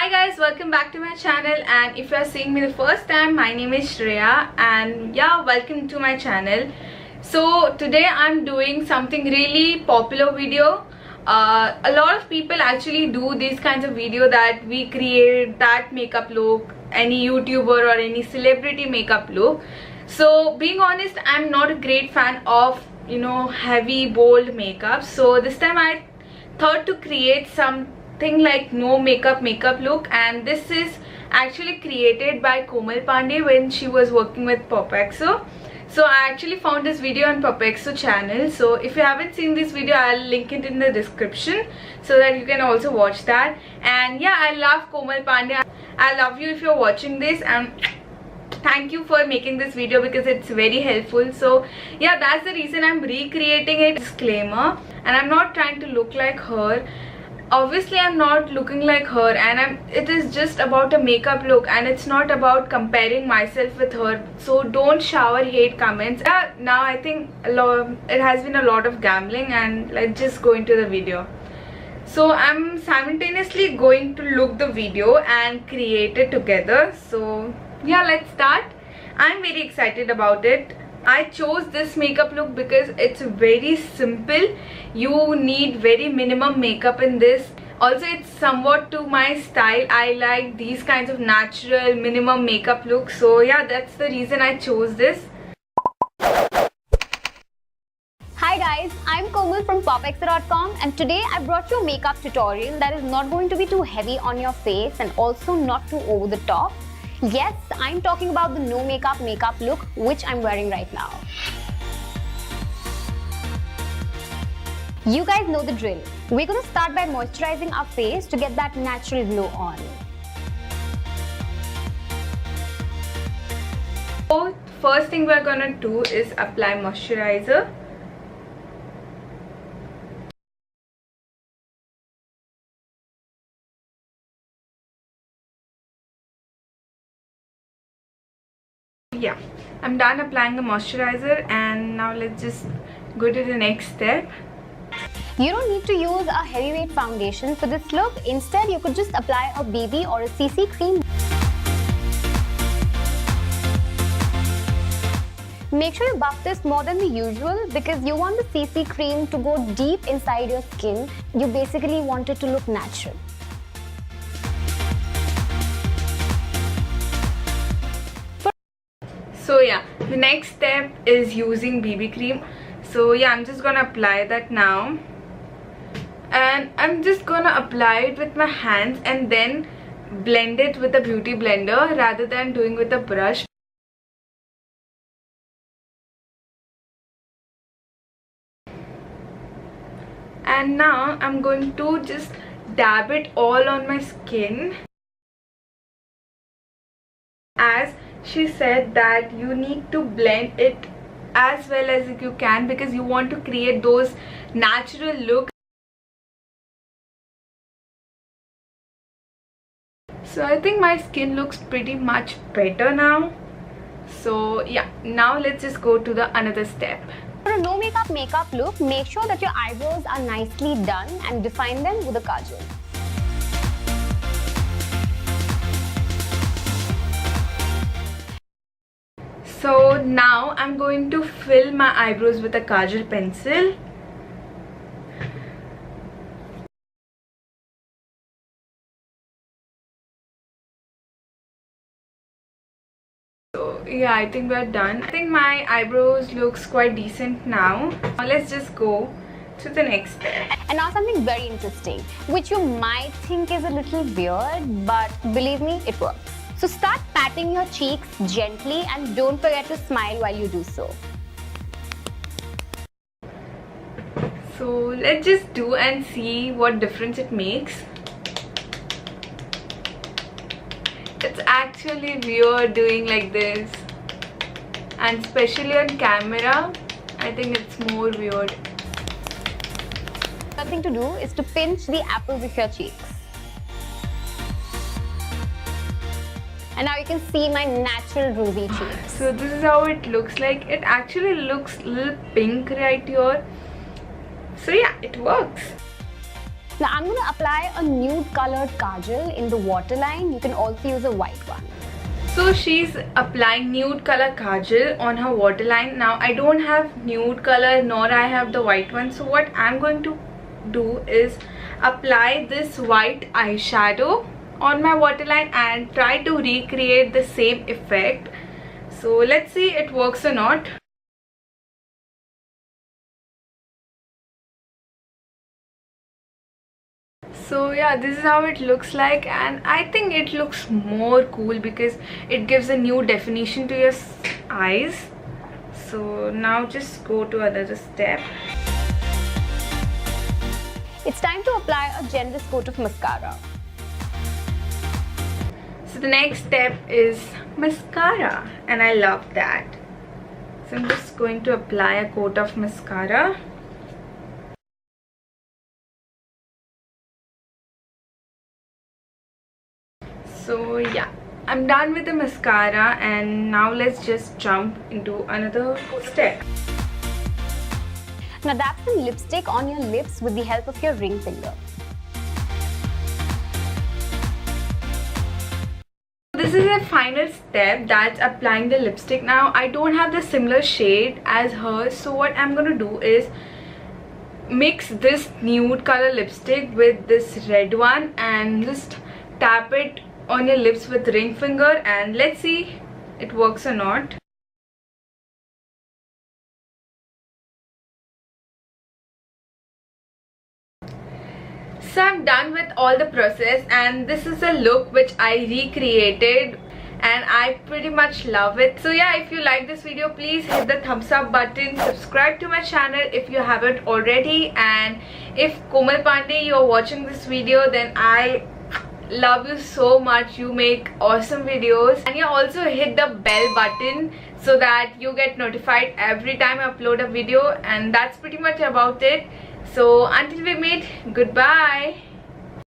Hi guys, welcome back to my channel, and if you are seeing me the first time, my name is Shreya and yeah, welcome to my channel. So today I'm doing something really popular video. A lot of people actually do these kinds of video that we create that makeup look, any YouTuber or any celebrity makeup look. So being honest, I'm not a great fan of heavy bold makeup. So this time I thought to create something like no makeup look, and this is actually created by Komal Pandey when she was working with popxo. So I actually found this video on popxo channel. So if you haven't seen this video, I'll link it in the description so that you can also watch that. And yeah, I love Komal Pandey. I love you if you're watching this, and thank you for making this video because it's very helpful. So yeah, that's the reason I'm recreating it. Disclaimer, and I'm not trying to look like her. Obviously I'm not looking like her, and it is just about a makeup look, and it's not about comparing myself with her. So don't shower hate comments. Now I think it has been a lot of gambling, and let's just go into the video. So I'm simultaneously going to look the video and create it together. So yeah, let's start. I'm very excited about it. I chose this makeup look because it's very simple. You need very minimum makeup in this. Also, it's somewhat to my style. I like these kinds of natural minimum makeup looks. So yeah, that's the reason I chose this. Hi guys, I'm Komal from popxo.com, and today I brought you a makeup tutorial that is not going to be too heavy on your face and also not too over the top. Yes, I'm talking about the no makeup look which I'm wearing right now. You guys know the drill. We're going to start by moisturizing our face to get that natural glow on. So first thing we're gonna do is apply moisturizer. Yeah, I'm done applying the moisturizer, and now let's just go to the next step. You don't need to use a heavyweight foundation for this look. Instead, you could just apply a BB or a CC cream. Make sure you buff this more than the usual because you want the CC cream to go deep inside your skin. You basically want it to look natural. So yeah, the next step is using BB cream. So yeah, I'm just gonna apply that now, and I'm just gonna apply it with my hands and then blend it with a beauty blender rather than doing with a brush. And now I'm going to just dab it all on my skin. As she said that you need to blend it as well as you can because you want to create those natural looks. So I think my skin looks pretty much better now. So yeah, now let's just go to the another step. For a no makeup look, make sure that your eyebrows are nicely done and define them with a kajal. So now I'm going to fill my eyebrows with a kajal pencil. So yeah, I think we're done. I think my eyebrows looks quite decent now. Now let's just go to the next step. And now something very interesting, which you might think is a little weird, but believe me, it works. So start patting your cheeks gently and don't forget to smile while you do so. So let's just do and see what difference it makes. It's actually weird doing like this, and especially on camera, I think it's more weird. Another thing to do is to pinch the apples of your cheeks. And now you can see my natural rosy cheeks. So this is how it looks like. It actually looks a little pink right here. So yeah, it works. Now I'm going to apply a nude colored kajal in the waterline. You can also use a white one. So she's applying nude color kajal on her waterline. Now I don't have nude color nor I have the white one. So what I'm going to do is apply this white eyeshadow on my waterline and try to recreate the same effect. So let's see it works or not. So yeah, this is how it looks like, and I think it looks more cool because it gives a new definition to your eyes. So now just go to another step. It's time to apply a generous coat of mascara. So the next step is mascara, and I love that. So I'm just going to apply a coat of mascara. So yeah, I'm done with the mascara, and now let's just jump into another step. Now dab some lipstick on your lips with the help of your ring finger. This is a final step, that's applying the lipstick. Now I don't have the similar shade as her, so what I'm gonna do is mix this nude color lipstick with this red one and just tap it on your lips with ring finger, and let's see it works or not. So I'm done with all the process, and this is a look which I recreated and I pretty much love it. So yeah, if you like this video, please hit the thumbs up button, subscribe to my channel if you haven't already, and if Komal Pandey you're watching this video, then I love you so much. You make awesome videos, and you also hit the bell button so that you get notified every time I upload a video. And that's pretty much about it. So until we meet, goodbye.